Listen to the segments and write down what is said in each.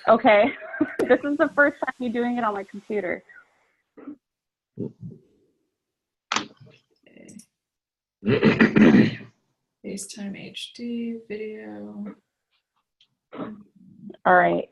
Okay. This is the first time you're doing it on my computer. FaceTime HD video. All right.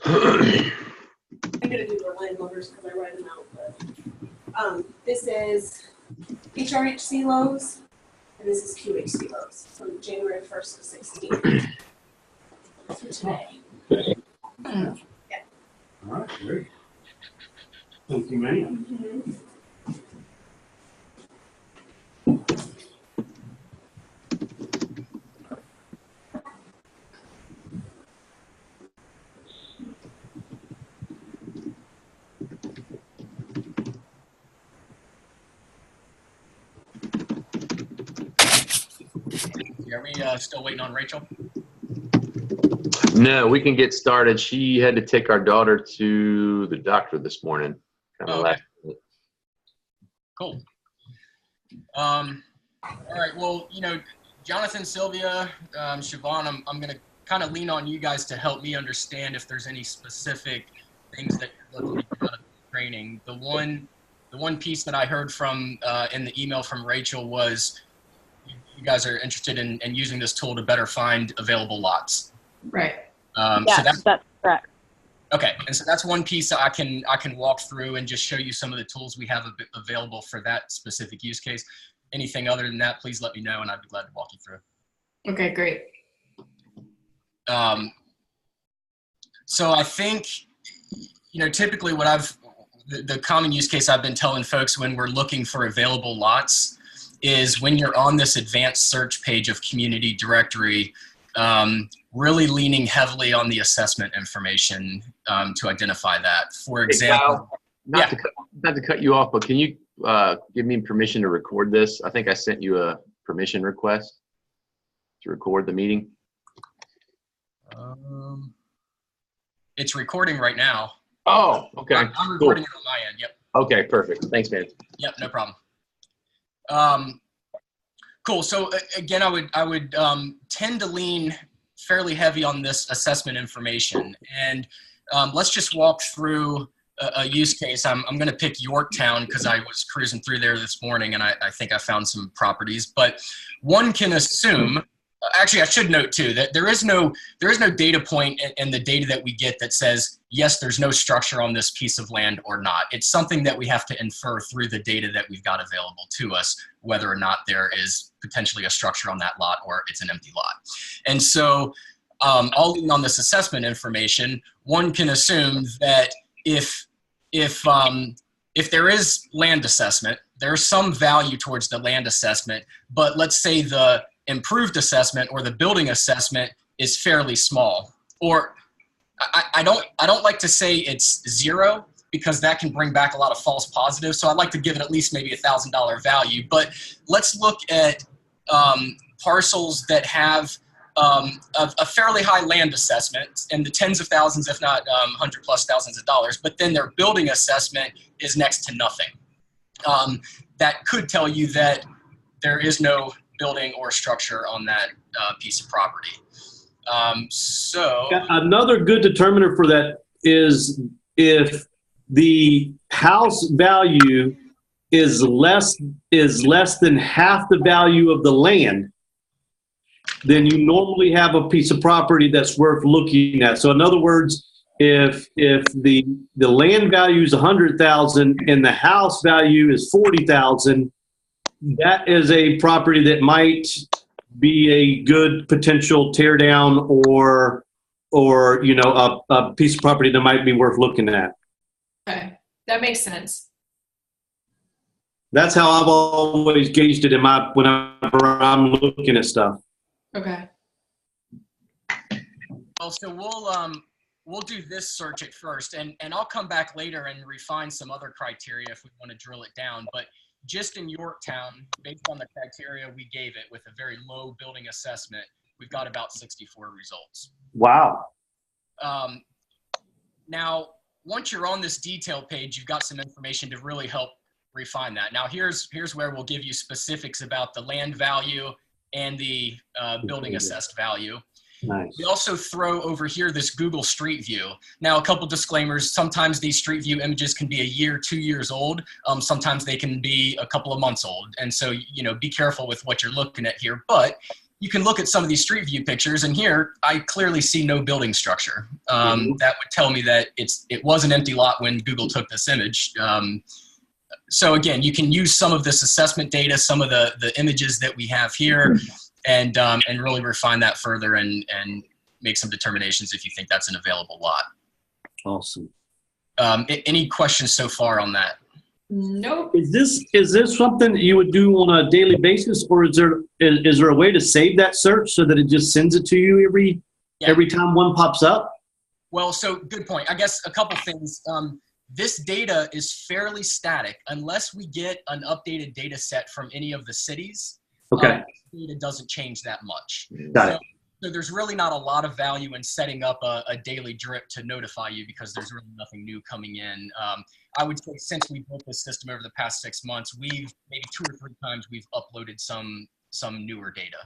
I'm going to do the land numbers because I write them out. But this is HRHC lows, and this is QHC lows from January 1st to 16th. For today. All right, great. Thank you, ma'am. Mm-hmm. Are we still waiting on Rachel? No, we can get started. She had to take our daughter to the doctor this morning. Kind of last minute. Cool. All right. Well, you know, Jonathan, Sylvia, Siobhan, I'm going to kind of lean on you guys to help me understand if there's any specific things that you're looking at out of training. The one piece that I heard from in the email from Rachel was you guys are interested in using this tool to better find available lots. Right. Yes, so that's correct. Okay, and so that's one piece that I can walk through and just show you some of the tools we have available for that specific use case. Anything other than that, please let me know, and I'd be glad to walk you through. Okay, great. So I think, you know, typically the common use case I've been telling folks when we're looking for available lots is when you're on this advanced search page of Community Directory, really leaning heavily on the assessment information to identify that. For example, Not to cut you off, but can you give me permission to record this? I think I sent you a permission request to record the meeting. it's recording right now. Oh, okay. I'm recording it on my end. Yep. Okay, perfect. Thanks, man. Yep, no problem. Cool. So again, I would tend to lean fairly heavy on this assessment information, and let's just walk through a use case. I'm going to pick Yorktown because I was cruising through there this morning, and I think I found some properties. But one can assume. Actually, I should note too that there is no data point in the data that we get that says yes, there's no structure on this piece of land or not. It's something that we have to infer through the data that we've got available to us, whether or not there is potentially a structure on that lot or it's an empty lot. And so, all lean on this assessment information, one can assume that if there is land assessment, there's some value towards the land assessment, but let's say the improved assessment or the building assessment is fairly small. Or I don't like to say it's zero because that can bring back a lot of false positives. So I'd like to give it at least maybe $1,000 value. But let's look at parcels that have a fairly high land assessment in the tens of thousands, if not 100 plus thousands of dollars, but then their building assessment is next to nothing. That could tell you that there is no building or structure on that piece of property. So another good determiner for that is if the house value is less than half the value of the land, then you normally have a piece of property that's worth looking at. So in other words, if the land value is 100,000 and the house value is 40,000, that is a property that might be a good potential tear down or a piece of property that might be worth looking at. Okay, that makes sense. That's how I've always gauged it whenever I'm looking at stuff. Okay. Well, so we'll do this search at first, and I'll come back later and refine some other criteria if we want to drill it down. But just in Yorktown, based on the criteria we gave it with a very low building assessment, we've got about 64 results. Wow. Now, once you're on this detail page, you've got some information to really help refine that. Now, here's where we'll give you specifics about the land value and the building assessed value. Nice. We also throw over here this Google Street View. Now, a couple disclaimers. Sometimes these Street View images can be a year, 2 years old. Sometimes they can be a couple of months old. And so, be careful with what you're looking at here. But you can look at some of these Street View pictures, and here I clearly see no building structure. That would tell me that it was an empty lot when Google took this image. So again, you can use some of this assessment data, some of the images that we have here, and really refine that further and make some determinations if you think that's an available lot. Awesome. Any questions so far on that? Nope. Is this something you would do on a daily basis, or is there a way to save that search so that it just sends it to you every time one pops up? Well, so good point. I guess a couple things. This data is fairly static unless we get an updated data set from any of the cities. Okay. Data doesn't change that much. Got it. So there's really not a lot of value in setting up a daily drip to notify you because there's really nothing new coming in. I would say since we built this system over the past 6 months, we've maybe 2 or 3 times we've uploaded some newer data.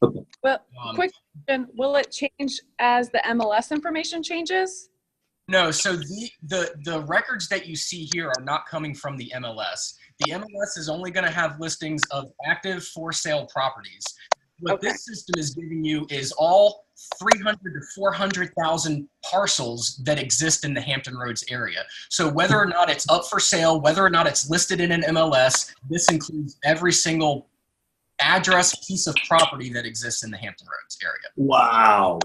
Okay. Well, quick question, will it change as the MLS information changes? No, so the records that you see here are not coming from the MLS. The MLS is only going to have listings of active for sale properties. What this system is giving you is all 300 to 400,000 parcels that exist in the Hampton Roads area. So whether or not it's up for sale, whether or not it's listed in an MLS, this includes every single address, piece of property that exists in the Hampton Roads area. Wow.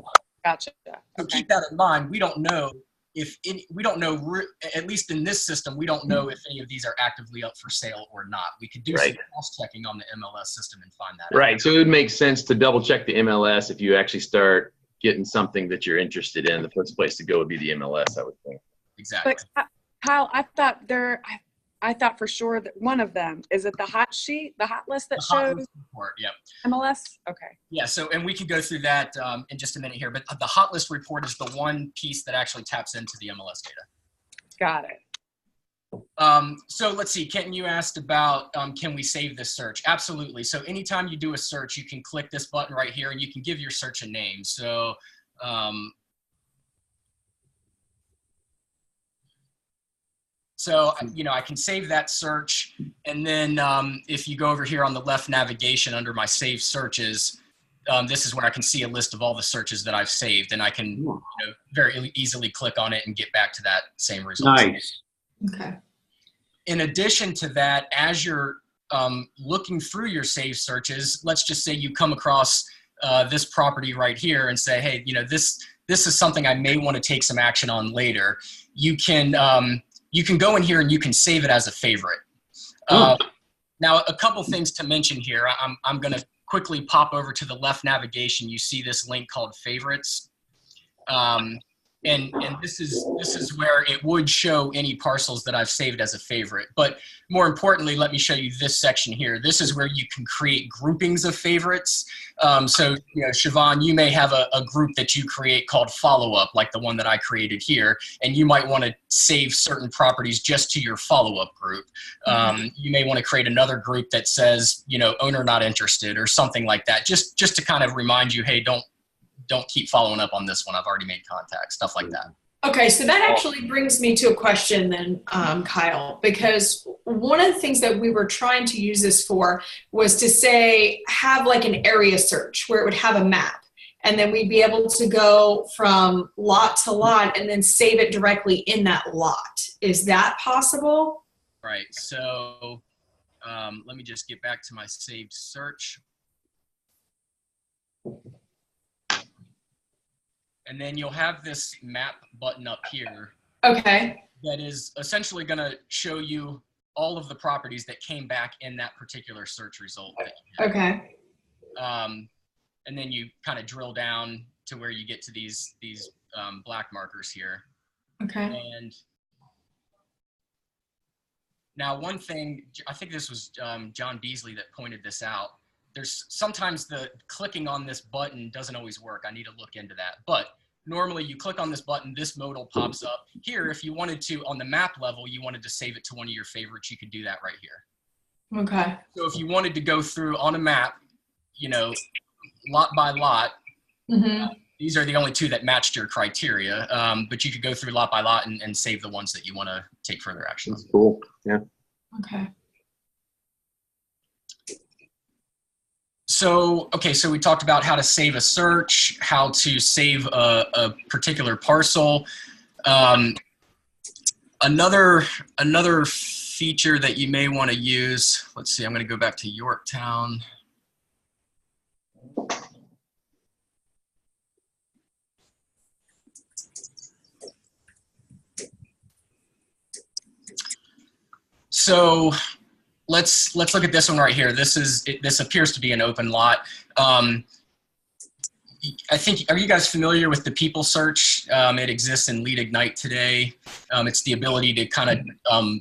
Gotcha. So keep that in mind. We don't know at least in this system, we don't know if any of these are actively up for sale or not. We could do some cross-checking on the MLS system and find that out. Right. So it would make sense to double check the MLS if you actually start getting something that you're interested in. The first place to go would be the MLS, I would think. Exactly. But Kyle, I thought for sure that one of them, is it the hot sheet, the hot list that The hot shows list report, yeah. MLS? Okay. Yeah, so, and we can go through that in just a minute here, but the hot list report is the one piece that actually taps into the MLS data. Got it. So let's see, Kenton, you asked about can we save this search? Absolutely. So anytime you do a search, you can click this button right here and you can give your search a name. So I can save that search, and then if you go over here on the left navigation under my saved searches, this is where I can see a list of all the searches that I've saved, and I can very easily click on it and get back to that same result. Nice. Okay. In addition to that, as you're looking through your saved searches, let's just say you come across this property right here and say, hey, this is something I may want to take some action on later. You can go in here and you can save it as a favorite. Now, a couple things to mention here. I'm going to quickly pop over to the left navigation. You see this link called favorites. And this is where it would show any parcels that I've saved as a favorite. But more importantly, let me show you this section here. This is where you can create groupings of favorites. So, Siobhan, you may have a group that you create called follow-up, like the one that I created here, and you might want to save certain properties just to your follow-up group. You may want to create another group that says, owner not interested or something like that, just to kind of remind you, hey, don't keep following up on this one. I've already made contact, stuff like that. Okay, so that actually brings me to a question then, Kyle, because one of the things that we were trying to use this for was to have like an area search where it would have a map, and then we'd be able to go from lot to lot and then save it directly in that lot. Is that possible? Right, so let me just get back to my saved search. And then you'll have this map button up here Okay. that is essentially going to show you all of the properties that came back in that particular search result. That you had. Okay. And then you kind of drill down to where you get to these black markers here. Okay. And now one thing, I think this was John Beasley that pointed this out. There's sometimes the clicking on this button doesn't always work. I need to look into that. But normally you click on this button, this modal pops up. Here, if you wanted to, on the map level, you wanted to save it to one of your favorites, you could do that right here. Okay. So if you wanted to go through on a map, you know, lot by lot, these are the only two that matched your criteria, but you could go through lot by lot and save the ones that you want to take further action on. That's cool. Yeah. Okay. So, okay, so we talked about how to save a search, how to save a particular parcel. Another feature that you may want to use, let's see, I'm going to go back to Yorktown. So let's look at this one right here. This appears to be an open lot. I think, are you guys familiar with the people search? It exists in Lead Ignite today. It's the ability to kind of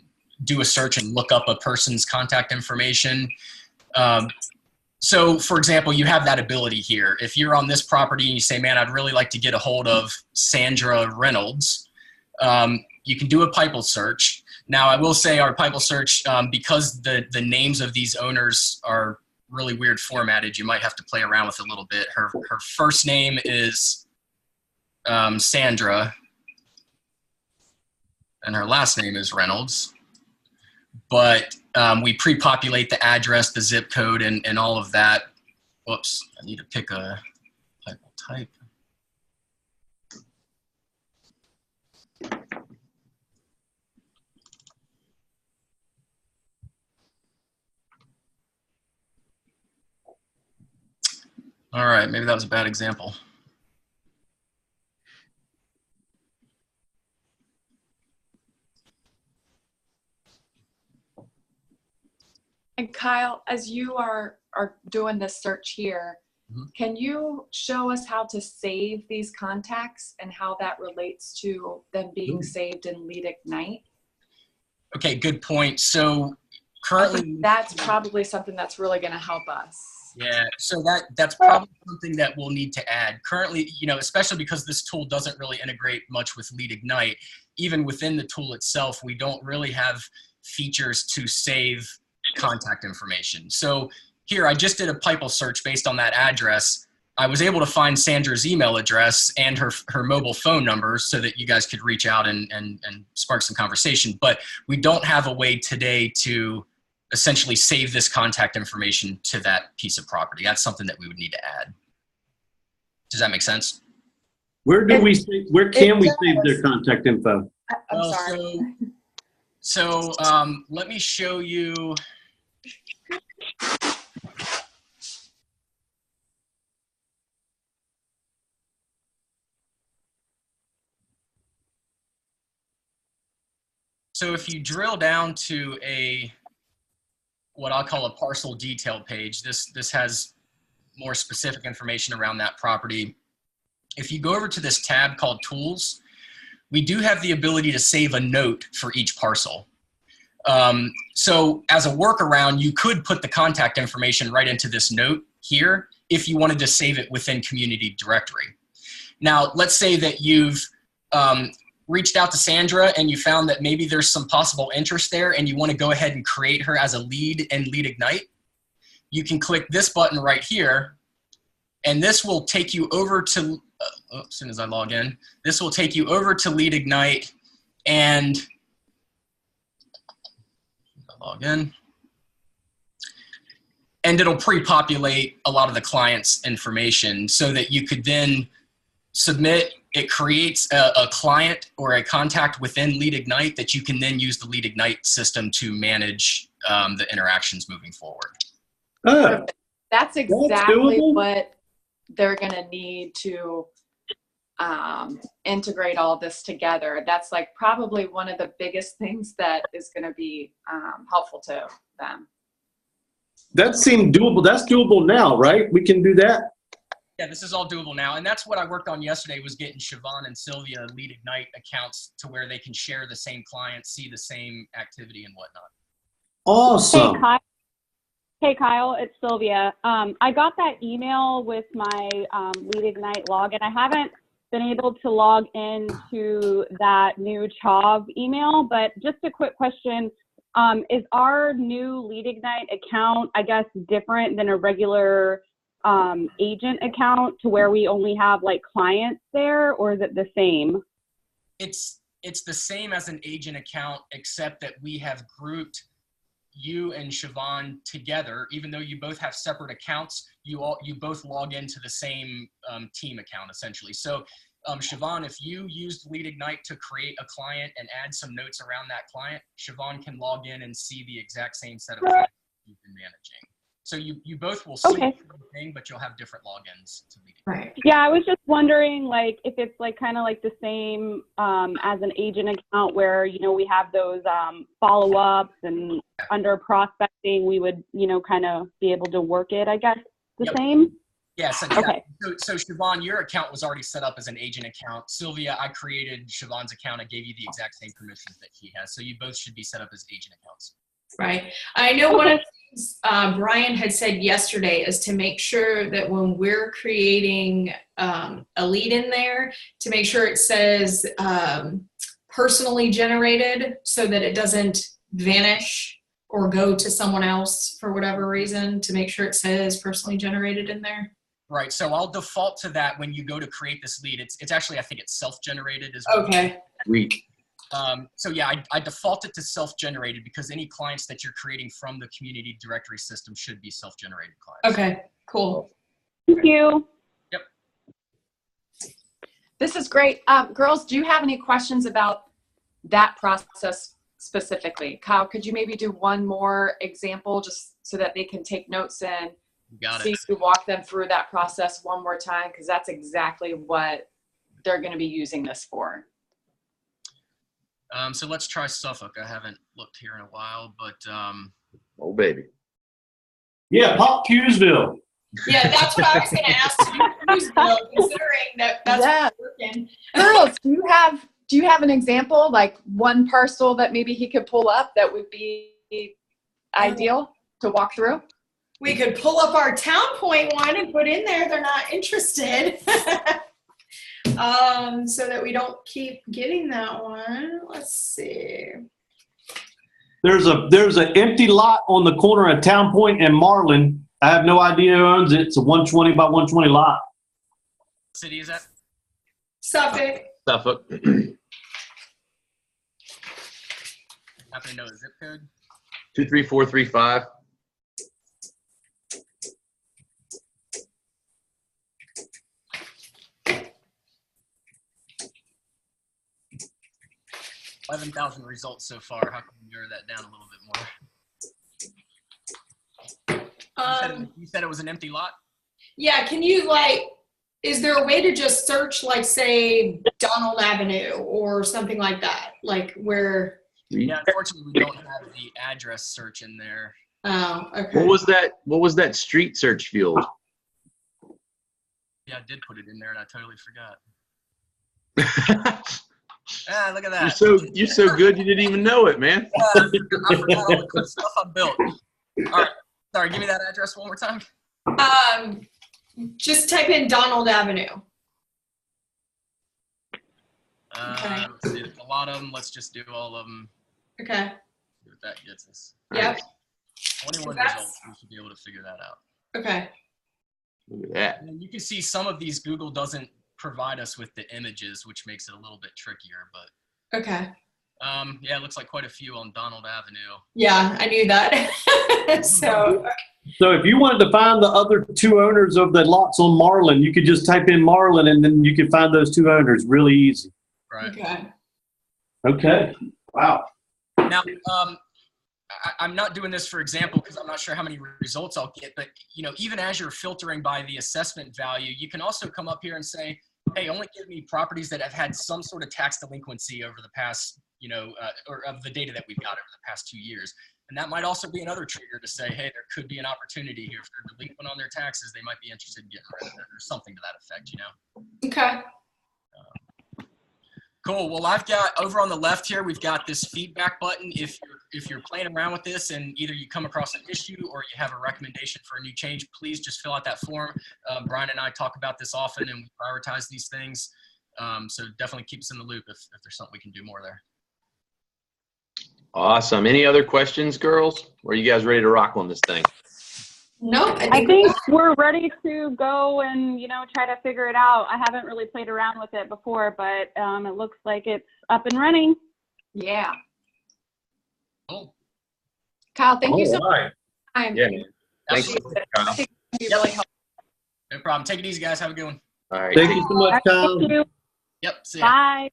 do a search and look up a person's contact information. So for example, you have that ability here. If you're on this property and you say, man, I'd really like to get a hold of Sandra Reynolds, you can do a Pipel search. Now, I will say our Pipel search, because the names of these owners are really weird formatted, you might have to play around with it a little bit. Her first name is Sandra, and her last name is Reynolds. But we pre-populate the address, the zip code, and all of that. Whoops, I need to pick a Pipel type. All right, maybe that was a bad example. And Kyle, as you are doing this search here, can you show us how to save these contacts and how that relates to them being saved in Lead Ignite? Okay, good point. So I currently, think that's probably something that's really going to help us. yeah, so that's probably something that we'll need to add. Currently, you know, especially because this tool doesn't really integrate much with Lead Ignite, even within the tool itself, we don't really have features to save contact information. So here, I just did a Pipel search based on that address. I was able to find Sandra's email address and her mobile phone number so that you guys could reach out and spark some conversation. But we don't have a way today to essentially save this contact information to that piece of property. That's something that we would need to add. Does that make sense? Where can we save their contact info? I'm sorry. So let me show you. So if you drill down to what I'll call a parcel detail page, this has more specific information around that property. If you go over to this tab called Tools, we do have the ability to save a note for each parcel. So as a workaround, you could put the contact information right into this note here if you wanted to save it within Community Directory. Now, let's say that you've reached out to Sandra and you found that maybe there's some possible interest there and you want to go ahead and create her as a lead in Lead Ignite. You can click this button right here, and this will take you over to, as soon as I log in, this will take you over to Lead Ignite, and log in, and it'll pre-populate a lot of the client's information so that you could then submit. It creates a client or a contact within Lead Ignite that you can then use the Lead Ignite system to manage the interactions moving forward. Oh, That's exactly doable. what they're going to need to integrate all this together. That's like probably one of the biggest things that is going to be helpful to them. That seemed doable. That's doable now, right? We can do that. Yeah, this is all doable now. And that's what I worked on yesterday, was getting Siobhan and Sylvia Lead Ignite accounts to where they can share the same clients, see the same activity and whatnot. Awesome. Hey Kyle, it's Sylvia. I got that email with my Lead Ignite log, and I haven't been able to log into that new CHOV email, but just a quick question. Is our new Lead Ignite account, I guess, different than a regular agent account to where we only have like clients there, or is it the same? It's the same as an agent account, except that we have grouped you and Siobhan together. Even though you both have separate accounts, you both log into the same team account essentially. So Siobhan, if you used Lead Ignite to create a client and add some notes around that client, Siobhan can log in and see the exact same set of clients you've been managing. So you both will see the same thing, but you'll have different logins to Lead Ignite. Right. Yeah, I was just wondering, like, if it's like kind of like the same as an agent account where, you know, we have those follow-ups, and under prospecting, we would, you know, kind of be able to work it, I guess, the same? Yes, exactly. Okay. So Siobhan, your account was already set up as an agent account. Sylvia, I created Siobhan's account. I gave you the exact same permissions that she has. So you both should be set up as agent accounts. Right. I know one of the things Brian had said yesterday is to make sure that when we're creating a lead in there, to make sure it says personally generated, so that it doesn't vanish or go to someone else for whatever reason, to make sure it says personally generated in there. Right. So I'll default to that when you go to create this lead. It's actually, I think it's self-generated as well. Okay. Sweet. So yeah, I default it to self-generated because any clients that you're creating from the community directory system should be self-generated clients. Okay, cool. Thank you. Yep. This is great. Girls, do you have any questions about that process specifically? Kyle, could you maybe do one more example just so that they can take notes and Got see it. if we walk them through that process one more time? Because that's exactly what they're going to be using this for. So let's try Suffolk. I haven't looked here in a while, but Oh, baby. Yeah, Pop Hughesville. Yeah, that's what I was going to ask you, considering that's what's working. Girls, do you have an example, like one parcel that maybe he could pull up that would be ideal to walk through? We could pull up our Town Point one and put in there they're not interested. So that we don't keep getting that one. Let's see. There's an empty lot on the corner of Town Point and Marlin. I have no idea who owns it. It's a 120 by 120 lot. what city is that? Suffolk. Suffolk. Happen to know the zip code? 23435. $11,000 results so far. How can we narrow that down a little bit more? You said it was an empty lot? Yeah, can you is there a way to just search say Donald Avenue or something like that? Like where? Yeah, unfortunately we don't have the address search in there. Oh, okay. What was that street search field? Yeah, I did put it in there and I totally forgot. Look at that. You're so good you didn't even know it, man. I forgot all the good stuff I built. All right. Sorry, give me that address one more time. Just type in Donald Avenue. Okay. Let's see, a lot of them. Let's just do all of them. Okay. See what that gets us. Yep. 21 That's- results. We should be able to figure that out. Okay. Look at that. And you can see some of these Google doesn't provide us with the images, which makes it a little bit trickier. But Okay. yeah, it looks like quite a few on Donald Avenue. Yeah, I knew that. So So if you wanted to find the other two owners of the lots on Marlin, you could just type in Marlin and then you could find those two owners really easy. Right. okay. Okay. Wow. Now, I'm not doing this for example because I'm not sure how many results I'll get, but even as you're filtering by the assessment value, you can also come up here and say, hey, only give me properties that have had some sort of tax delinquency over the past, or of the data that we've got over the past 2 years. And that might also be another trigger to say, hey, there could be an opportunity here. If they're delinquent on their taxes, they might be interested in getting rid of it or something to that effect, Okay. Cool. Well, I've got over on the left here, we've got this feedback button. If you're playing around with this and either you come across an issue or you have a recommendation for a new change, please just fill out that form. Brian and I talk about this often and we prioritize these things. So definitely keep us in the loop if there's something we can do more there. Awesome. Any other questions, girls? Or are you guys ready to rock on this thing? No, I think we're ready to go and, try to figure it out. I haven't really played around with it before, but it looks like it's up and running. Yeah. Cool. Kyle, thank you so much. Right. for your time. Yeah. Thanks. Absolutely. I think it'd be really helpful. No problem. Take it easy, guys. Have a good one. All right. Thank you so much, Kyle. Thank you. Yep. See ya. Bye.